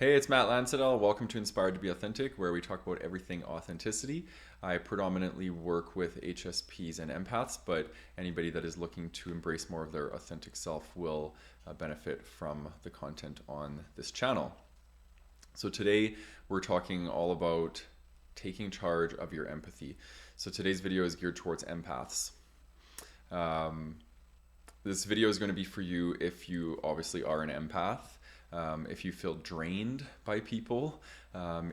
Hey, it's Matt Lansadell. Welcome to Inspired to be Authentic, where we talk about everything authenticity. I predominantly work with HSPs and empaths, but anybody that is looking to embrace more of their authentic self will benefit from the content on this channel. So today we're talking all about taking charge of your empathy. So today's video is geared towards empaths. Um, this video is going to be for you if you obviously are an empath. If you feel drained by people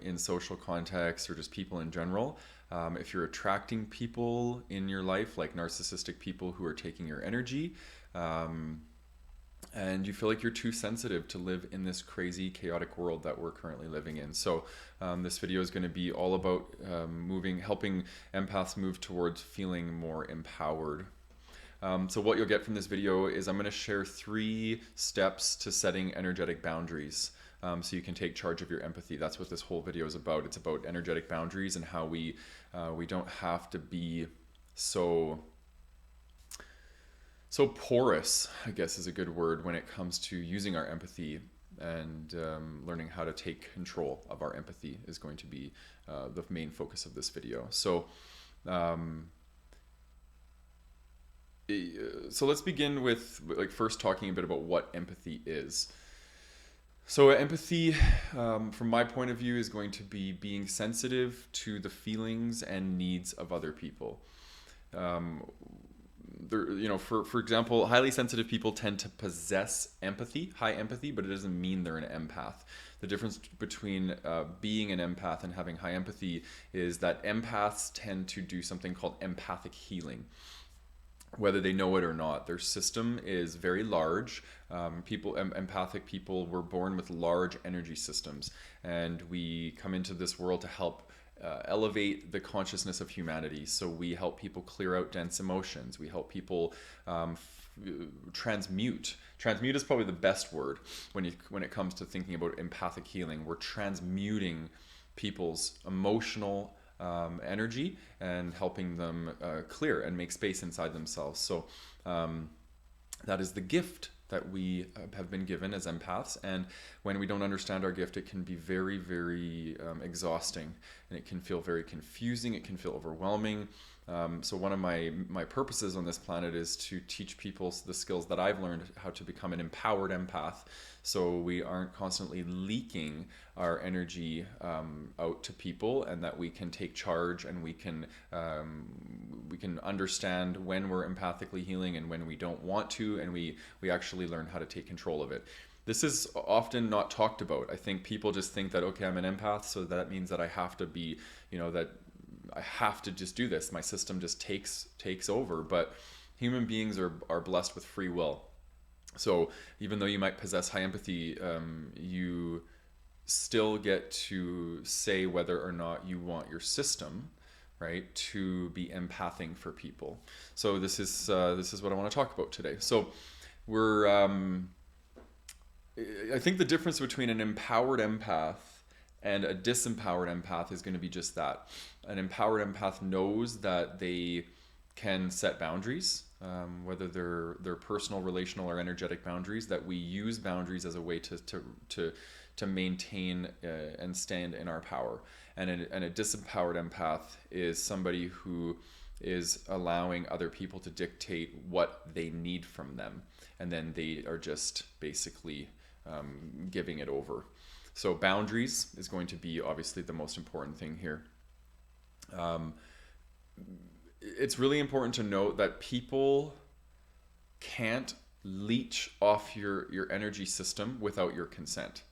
in social contexts or just people in general, if you're attracting people in your life like narcissistic people who are taking your energy, and you feel like you're too sensitive to live in this crazy, chaotic world that we're currently living in. So this video is going to be all about helping empaths move towards feeling more empowered. So what you'll get from this video is I'm going to share 3 steps to setting energetic boundaries, so you can take charge of your empathy. That's what this whole video is about. It's about energetic boundaries and how we don't have to be so porous, I guess is a good word, when it comes to using our empathy, and learning how to take control of our empathy is going to be the main focus of this video. So let's begin with first talking a bit about what empathy is. So empathy, from my point of view, is going to be being sensitive to the feelings and needs of other people. For example, highly sensitive people tend to possess empathy, high empathy, but it doesn't mean they're an empath. The difference between being an empath and having high empathy is that empaths tend to do something called empathic healing. Whether they know it or not, their system is very large. Empathic people were born with large energy systems, and we come into this world to help elevate the consciousness of humanity. So we help people clear out dense emotions. We help people transmute. Transmute is probably the best word when it comes to thinking about empathic healing. We're transmuting people's emotional energy and helping them clear and make space inside themselves. So that is the gift that we have been given as empaths, and when we don't understand our gift, it can be very, very exhausting, and it can feel very confusing. It can feel overwhelming. So one of my purposes on this planet is to teach people the skills that I've learned, how to become an empowered empath, so we aren't constantly leaking our energy out to people, and that we can take charge, and we can understand when we're empathically healing and when we don't want to, and we actually learn how to take control of it. This is often not talked about. I think people just think that, okay, I'm an empath, so that means that I have to be, that I have to just do this. My system just takes over. But human beings are blessed with free will. So even though you might possess high empathy, you still get to say whether or not you want your system, right, to be empathing for people. So this is what I want to talk about today. So I think the difference between an empowered empath and a disempowered empath is going to be just that. An empowered empath knows that they can set boundaries, whether they're personal, relational, or energetic boundaries, that we use boundaries as a way to maintain and stand in our power. And a disempowered empath is somebody who is allowing other people to dictate what they need from them, and then they are just basically giving it over. So boundaries is going to be obviously the most important thing here. It's really important to note that people can't leech off your energy system without your consent.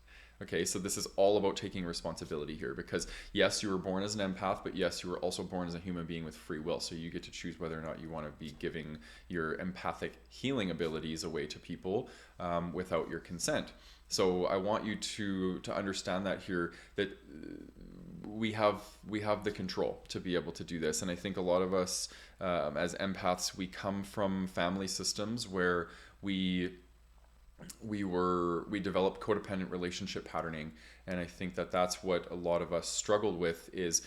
Okay, so this is all about taking responsibility here, because yes, you were born as an empath, but yes, you were also born as a human being with free will. So you get to choose whether or not you want to be giving your empathic healing abilities away to people without your consent. So I want you to understand that here, that we have the control to be able to do this. And I think a lot of us as empaths, we come from family systems where we developed codependent relationship patterning, and I think that's what a lot of us struggled with is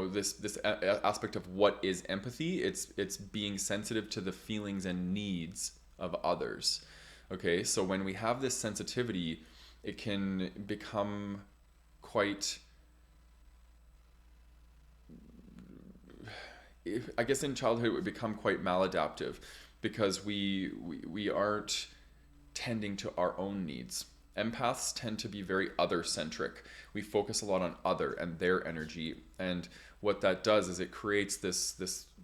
this aspect of what is empathy. It's being sensitive to the feelings and needs of others. Okay, so when we have this sensitivity, it can become quite, I guess in childhood it would become quite maladaptive because we aren't tending to our own needs. Empaths tend to be very other centric. We focus a lot on other and their energy, and what that does is it creates this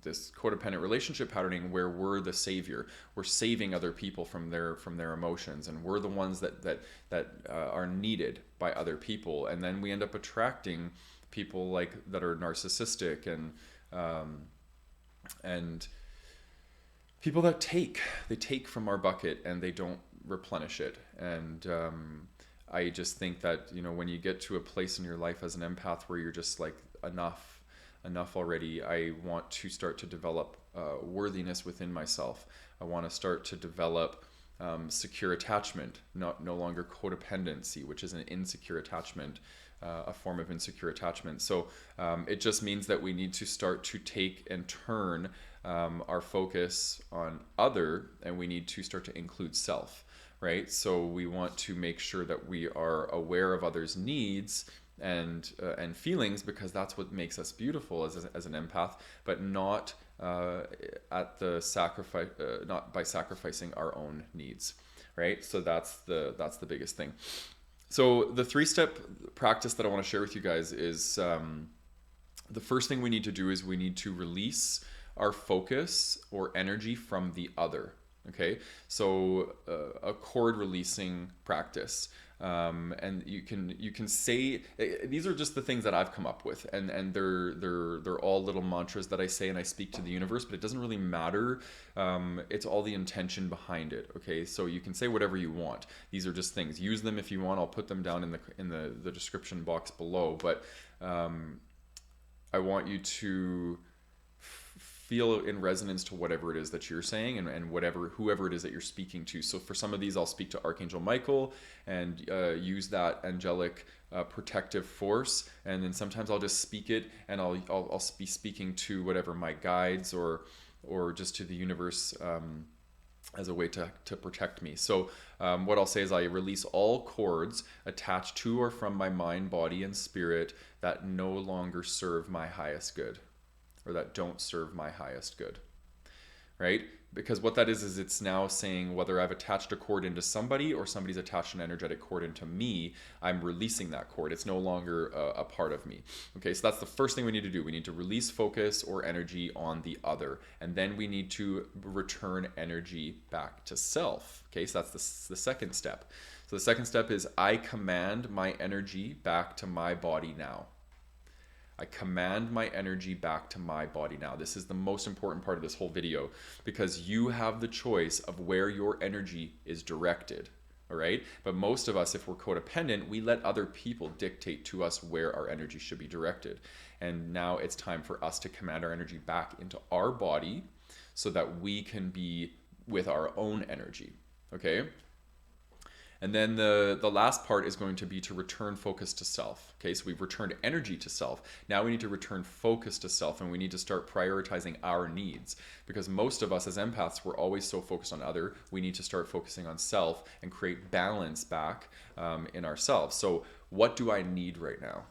codependent relationship patterning where we're the savior. We're saving other people from their emotions, and we're the ones that are needed by other people, and then we end up attracting people like that are narcissistic and people that take from our bucket and they don't replenish it. And I just think that, you know, when you get to a place in your life as an empath where you're just like, enough already, I want to start to develop worthiness within myself. I want to start to develop secure attachment, no longer codependency, which is an insecure attachment, a form of insecure attachment. So it just means that we need to start to take and turn our focus on other, and we need to start to include self, right? So we want to make sure that we are aware of others' needs and feelings, because that's what makes us beautiful as an empath, but not at the sacrifice, not by sacrificing our own needs, right? So that's the biggest thing. So the 3-step practice that I want to share with you guys is the first thing we need to do is we need to release our focus or energy from the other. Okay, so a cord releasing practice, and you can say, these are just the things that I've come up with, and they're all little mantras that I say and I speak to the universe, but it doesn't really matter. It's all the intention behind it. Okay, so you can say whatever you want. These are just things. Use them if you want. I'll put them down in the description box below. But I want you to feel in resonance to whatever it is that you're saying, and whoever it is that you're speaking to. So for some of these, I'll speak to Archangel Michael and use that angelic protective force, and then sometimes I'll just speak it, and I'll be speaking to whatever my guides or just to the universe as a way to protect me. So what I'll say is I release all cords attached to or from my mind, body, and spirit that no longer serve my highest good, or that don't serve my highest good, right? Because what that is it's now saying whether I've attached a cord into somebody or somebody's attached an energetic cord into me, I'm releasing that cord. It's no longer a part of me. Okay, so that's the first thing we need to do. We need to release focus or energy on the other, and then we need to return energy back to self. Okay, so that's the second step. So the second step is I command my energy back to my body now. I command my energy back to my body now. This is the most important part of this whole video, because you have the choice of where your energy is directed, all right? But most of us, if we're codependent, we let other people dictate to us where our energy should be directed. And now it's time for us to command our energy back into our body so that we can be with our own energy, okay? And then the last part is going to be to return focus to self. Okay, so we've returned energy to self. Now we need to return focus to self, and we need to start prioritizing our needs. Because most of us as empaths, we're always so focused on other. We need to start focusing on self and create balance back in ourselves. So what do I need right now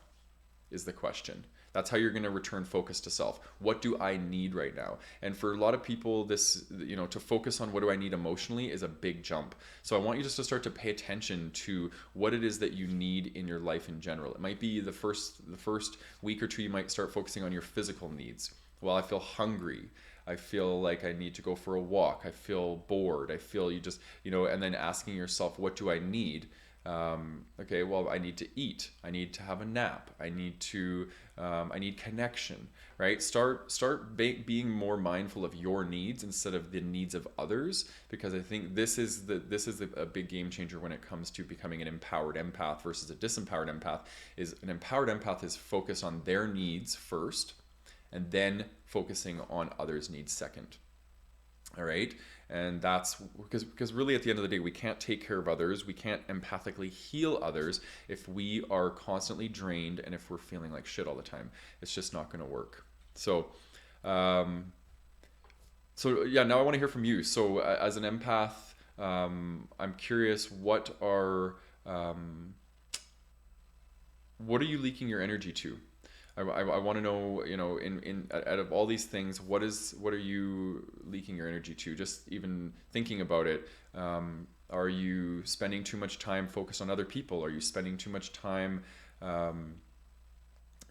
is the question. That's how you're going to return focus to self. What do I need right now? And for a lot of people, this, you know, to focus on what do I need emotionally is a big jump. So I want you just to start to pay attention to what it is that you need in your life in general. It might be the first week or two, you might start focusing on your physical needs. Well, I feel hungry. I feel like I need to go for a walk. I feel bored. I feel you just, you know, and then asking yourself, what do I need? Okay, well, I need to eat. I need to have a nap. I need connection, right? Start being more mindful of your needs instead of the needs of others, because I think this is a big game changer when it comes to becoming an empowered empath versus a disempowered empath. Is an empowered empath is focused on their needs first, and then focusing on others' needs second. All right, and that's because really at the end of the day, we can't take care of others, we can't empathically heal others if we are constantly drained and if we're feeling like shit all the time. It's just not going to work. So yeah, now I want to hear from you. So as an empath, I'm curious, what are um, what are you leaking your energy to? I want to know, in out of all these things, what are you leaking your energy to? Just even thinking about it, are you spending too much time focused on other people? Are you spending too much time um,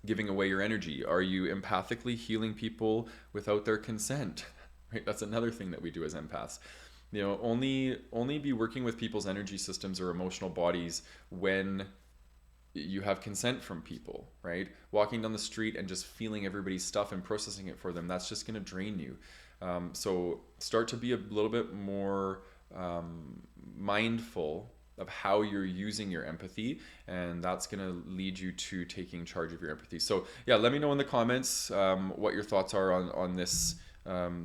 giving away your energy? Are you empathically healing people without their consent? Right, that's another thing that we do as empaths. Only be working with people's energy systems or emotional bodies when you have consent from people, right? Walking down the street and just feeling everybody's stuff and processing it for them, that's just going to drain you. So start to be a little bit more mindful of how you're using your empathy, and that's going to lead you to taking charge of your empathy. So yeah, let me know in the comments what your thoughts are on this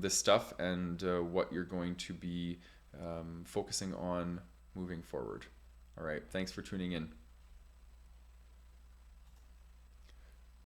stuff, and what you're going to be focusing on moving forward. All right, thanks for tuning in.